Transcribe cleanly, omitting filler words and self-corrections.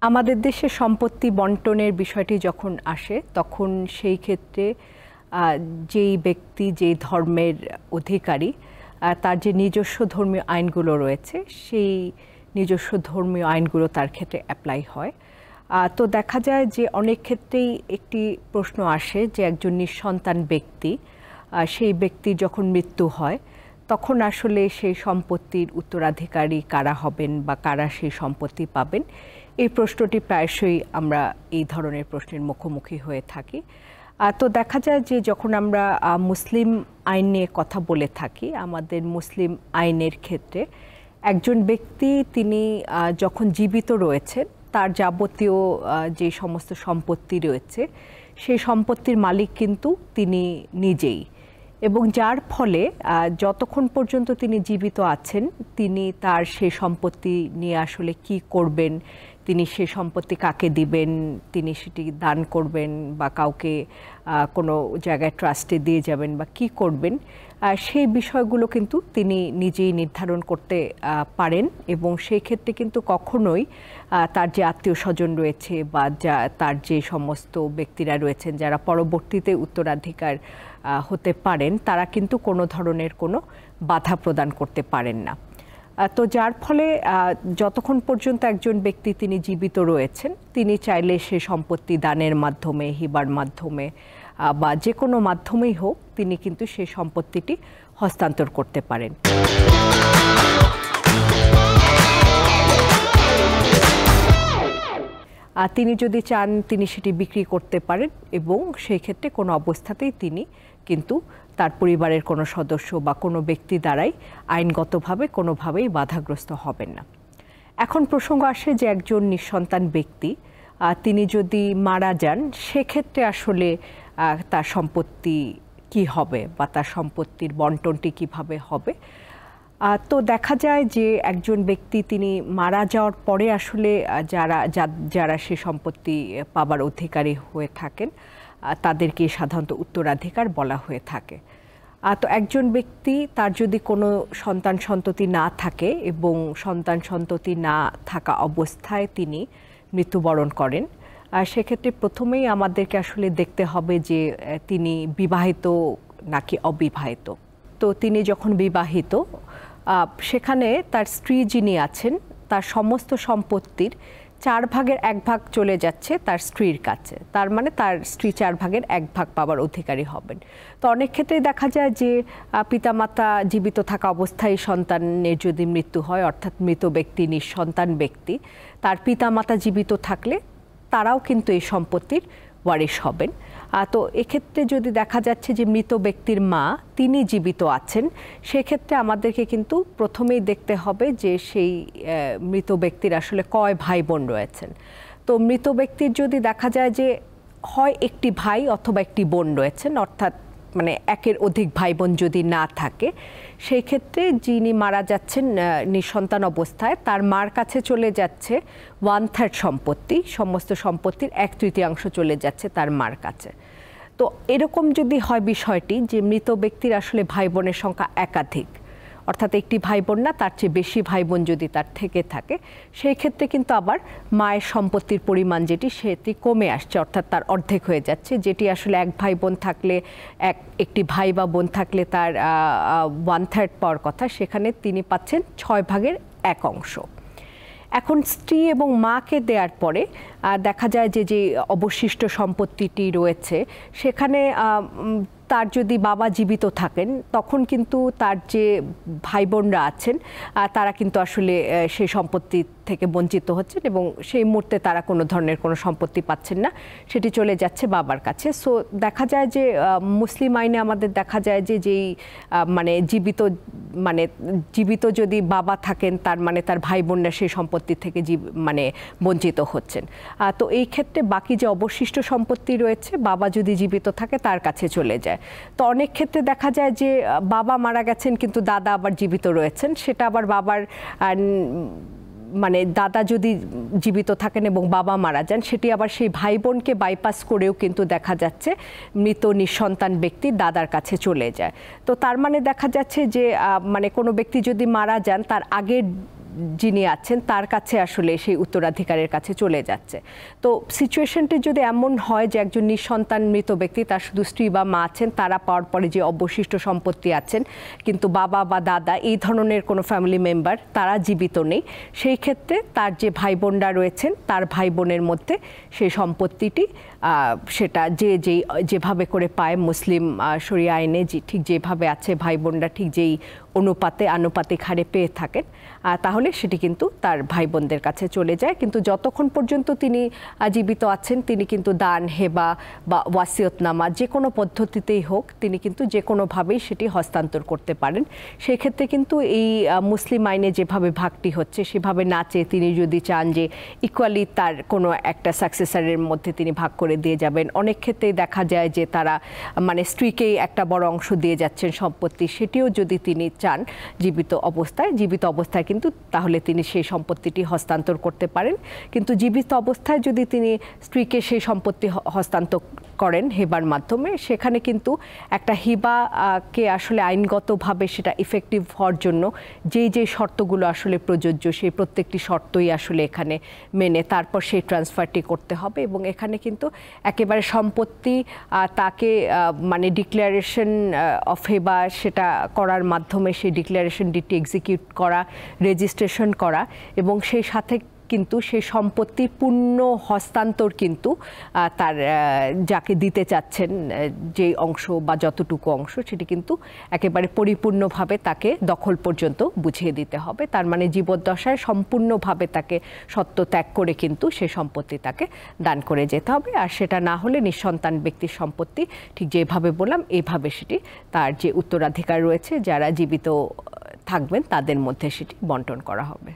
আমাদের দেশে সম্পত্তি বন্টনের বিষয়টি যখন আসে তখন সেই ক্ষেত্রে যেই ব্যক্তি যেই ধর্মের অধিকারী তার যে নিজস্ব ধর্মীয় আইনগুলো রয়েছে সেই নিজস্ব ধর্মীয় আইনগুলো তার ক্ষেত্রে অ্যাপ্লাই হয়। তো দেখা যায় যে অনেক ক্ষেত্রেই একটি প্রশ্ন আসে যে একজন নিঃসন্তান ব্যক্তি সেই ব্যক্তির যখন মৃত্যু হয় তখন আসলে সেই সম্পত্তির উত্তরাধিকারী কারা হবেন বা কারা সেই সম্পত্তি পাবেন, এই প্রশ্নটি প্রায়শই আমরা এই ধরনের প্রশ্নের মুখোমুখি হয়ে থাকি। তো দেখা যায় যে যখন আমরা মুসলিম আইন নিয়ে কথা বলে থাকি, আমাদের মুসলিম আইনের ক্ষেত্রে একজন ব্যক্তি তিনি যখন জীবিত রয়েছেন তার যাবতীয় যে সমস্ত সম্পত্তি রয়েছে সেই সম্পত্তির মালিক কিন্তু তিনি নিজেই, এবং যার ফলে যতক্ষণ পর্যন্ত তিনি জীবিত আছেন তিনি তার সেই সম্পত্তি নিয়ে আসলে কি করবেন, তিনি সে সম্পত্তি কাকে দিবেন, তিনি সেটি দান করবেন বা কাউকে কোনো জায়গায় ট্রাস্টে দিয়ে যাবেন বা কি করবেন, সেই বিষয়গুলো কিন্তু তিনি নিজেই নির্ধারণ করতে পারেন। এবং সেই ক্ষেত্রে কিন্তু কখনোই তার যে আত্মীয় স্বজন রয়েছে বা তার যে সমস্ত ব্যক্তিরা রয়েছেন যারা পরবর্তীতে উত্তরাধিকার হতে পারেন তারা কিন্তু কোনো ধরনের কোনো বাধা প্রদান করতে পারেন না। তো যার ফলে যতক্ষণ পর্যন্ত একজন ব্যক্তি তিনি জীবিত রয়েছেন তিনি চাইলে সে সম্পত্তি দানের মাধ্যমে, হিবার মাধ্যমে বা যে কোনো মাধ্যমেই হোক তিনি কিন্তু সেই সম্পত্তিটি হস্তান্তর করতে পারেন। তিনি যদি চান তিনি সেটি বিক্রি করতে পারেন এবং সেই ক্ষেত্রে কোনো অবস্থাতেই তিনি কিন্তু তার পরিবারের কোনো সদস্য বা কোনো ব্যক্তি দ্বারাই আইনগতভাবে কোনোভাবেই বাধাগ্রস্ত হবেন না। এখন প্রসঙ্গ আসে যে একজন নিঃসন্তান ব্যক্তি তিনি যদি মারা যান সেক্ষেত্রে আসলে তার সম্পত্তি কি হবে বা তার সম্পত্তির বন্টনটি কিভাবে হবে। তো দেখা যায় যে একজন ব্যক্তি তিনি মারা যাওয়ার পরে আসলে যারা সে সম্পত্তি পাবার অধিকারী হয়ে থাকেন তাদেরকে সাধারণত উত্তরাধিকার বলা হয়ে থাকে। তো একজন ব্যক্তি তার যদি কোনো সন্তান সন্ততি না থাকে এবং সন্তান সন্ততি না থাকা অবস্থায় তিনি মৃত্যুবরণ করেন, সেক্ষেত্রে প্রথমেই আমাদেরকে আসলে দেখতে হবে যে তিনি বিবাহিত নাকি অবিবাহিত। তো তিনি যখন বিবাহিত সেখানে তার স্ত্রী যিনি আছেন তার সমস্ত সম্পত্তির 4 ভাগের 1 ভাগ চলে যাচ্ছে তার স্ত্রীর কাছে, তার মানে তার স্ত্রী 4 ভাগের 1 ভাগ পাবার অধিকারী হবেন। তো অনেক ক্ষেত্রেই দেখা যায় যে পিতামাতা জীবিত থাকা অবস্থায় সন্তানের যদি মৃত্যু হয়, অর্থাৎ মৃত ব্যক্তি নিঃসন্তান ব্যক্তি, তার পিতামাতা জীবিত থাকলে তারাও কিন্তু এই সম্পত্তির ওয়ারিশ হবেন। তো এক্ষেত্রে যদি দেখা যাচ্ছে যে মৃত ব্যক্তির মা তিনি জীবিত আছেন সেক্ষেত্রে আমাদেরকে কিন্তু প্রথমেই দেখতে হবে যে সেই মৃত ব্যক্তির আসলে কয় ভাই বোন রয়েছেন। তো মৃত ব্যক্তির যদি দেখা যায় যে হয় একটি ভাই অথবা একটি বোন রয়েছেন, অর্থাৎ মানে একের অধিক ভাই বোন যদি না থাকে সেই ক্ষেত্রে যিনি মারা যাচ্ছেন নিঃসন্তান অবস্থায় তার মার কাছে চলে যাচ্ছে 1/3 সম্পত্তি, সমস্ত সম্পত্তির 1/3 চলে যাচ্ছে তার মার কাছে। তো এরকম যদি হয় বিষয়টি যে মৃত ব্যক্তির আসলে ভাই বোনের সংখ্যা একাধিক, অর্থাৎ একটি ভাই বোন না তার চেয়ে বেশি ভাই বোন যদি তার থেকে থাকে সেই ক্ষেত্রে কিন্তু আবার মায়ের সম্পত্তির পরিমাণ যেটি সেটি কমে আসছে, অর্থাৎ তার অর্ধেক হয়ে যাচ্ছে। যেটি আসলে 1 ভাই বোন থাকলে একটি ভাই বা বোন থাকলে তার 1/3 পাওয়ার কথা, সেখানে তিনি পাচ্ছেন 6 ভাগের 1 অংশ। এখন স্ত্রী এবং মাকে দেওয়ার পরে দেখা যায় যে অবশিষ্ট সম্পত্তিটি রয়েছে সেখানে তার যদি বাবা জীবিত থাকেন তখন কিন্তু তার যে ভাই বোনরা আছেন তারা কিন্তু আসলে সেই সম্পত্তি থেকে বঞ্চিত হচ্ছেন এবং সেই মুহূর্তে তারা কোনো ধরনের কোনো সম্পত্তি পাচ্ছেন না, সেটি চলে যাচ্ছে বাবার কাছে। সো দেখা যায় যে মুসলিম আইনে আমাদের দেখা যায় যে যেই জীবিত যদি বাবা থাকেন তার মানে তার ভাই বোনরা সেই সম্পত্তি থেকে বঞ্চিত হচ্ছেন। তো এই ক্ষেত্রে বাকি যে অবশিষ্ট সম্পত্তি রয়েছে বাবা যদি জীবিত থাকে তার কাছে চলে যায়। তো অনেক ক্ষেত্রে দেখা যায় যে বাবা মারা গেছেন কিন্তু দাদা আবার জীবিত রয়েছেন, সেটা আবার বাবার দাদা যদি জীবিত থাকেন এবং বাবা মারা যান সেটি আবার সেই ভাই বোনকে বাইপাস করেও কিন্তু দেখা যাচ্ছে মৃত নিঃসন্তান ব্যক্তি দাদার কাছে চলে যায়। তো তার মানে দেখা যাচ্ছে যে কোনো ব্যক্তি যদি মারা যান তার আগের যিনি আছেন তার কাছে আসলে সেই উত্তরাধিকারের কাছে চলে যাচ্ছে। তো সিচুয়েশনটি যদি এমন হয় যে একজন নিঃসন্তান মৃত ব্যক্তি, তার শুধু স্ত্রী বা মা আছেন, তারা পাওয়ার পরে যে অবশিষ্ট সম্পত্তি আছেন, কিন্তু বাবা বা দাদা এই ধরনের কোনো ফ্যামিলি মেম্বার তারা জীবিত নেই, সেই ক্ষেত্রে তার যে ভাই বোনরা রয়েছেন তার ভাই বোনের মধ্যে সেই সম্পত্তিটি সেটা যেভাবে করে পায় মুসলিম শরিয়া আইনে ঠিক যেভাবে আছে, ভাই বোনরা ঠিক যেই আনুপাতিক হারে পেয়ে থাকেন, তাহলে সেটি কিন্তু তার ভাই বোনদের কাছে চলে যায়। কিন্তু যতক্ষণ পর্যন্ত তিনি জীবিত আছেন তিনি কিন্তু দান, হেবা বা ওয়াসিয়তনামা যে কোনো পদ্ধতিতেই হোক তিনি কিন্তু যে কোনোভাবেই সেটি হস্তান্তর করতে পারেন। সেই ক্ষেত্রে কিন্তু এই মুসলিম আইনে যেভাবে ভাগটি হচ্ছে সেভাবে না চেয়ে তিনি যদি চান যে ইকুয়ালি তার কোনো একটা সাকসেসরের মধ্যে তিনি ভাগ করে দিয়ে যাবেন, অনেক ক্ষেত্রেই দেখা যায় যে তারা মানে স্ত্রীকেই একটা বড় অংশ দিয়ে যাচ্ছেন সম্পত্তি, সেটিও যদি তিনি চান জীবিত অবস্থায় কিন্তু তাহলে তিনি সেই সম্পত্তিটি হস্তান্তর করতে পারেন। কিন্তু জীবিত অবস্থায় যদি তিনি স্ত্রীকে সেই সম্পত্তি হস্তান্তর করেন হেবার মাধ্যমে, সেখানে কিন্তু একটা হিবাকে আসলে আইনগতভাবে সেটা ইফেক্টিভ হওয়ার জন্য যেই শর্তগুলো আসলে প্রযোজ্য সেই প্রত্যেকটি শর্তই আসলে এখানে মেনে তারপর সেই ট্রান্সফারটি করতে হবে। এবং এখানে কিন্তু একেবারে সম্পত্তি তাকে মানে ডিক্লারেশন অফ হেবা সেটা করার মাধ্যমে সেই ডিক্লারেশন ডিটি এক্সিকিউট করা, রেজিস্ট্রেশন করা এবং সেই সাথে কিন্তু সেই সম্পত্তির পূর্ণ হস্তান্তর কিন্তু তার যাকে দিতে চাচ্ছেন যে অংশ বা যতটুকু অংশ সেটি কিন্তু একেবারে পরিপূর্ণভাবে তাকে দখল পর্যন্ত বুঝিয়ে দিতে হবে। তার মানে জীবদ্দশায় সম্পূর্ণভাবে তাকে সত্য ত্যাগ করে কিন্তু সেই সম্পত্তি তাকে দান করে যেতে হবে। আর সেটা না হলে নিঃসন্তান ব্যক্তির সম্পত্তি ঠিক যেভাবে বললাম এইভাবে সেটি তার যে উত্তরাধিকার রয়েছে যারা জীবিত থাকবেন তাদের মধ্যে সেটি বন্টন করা হবে।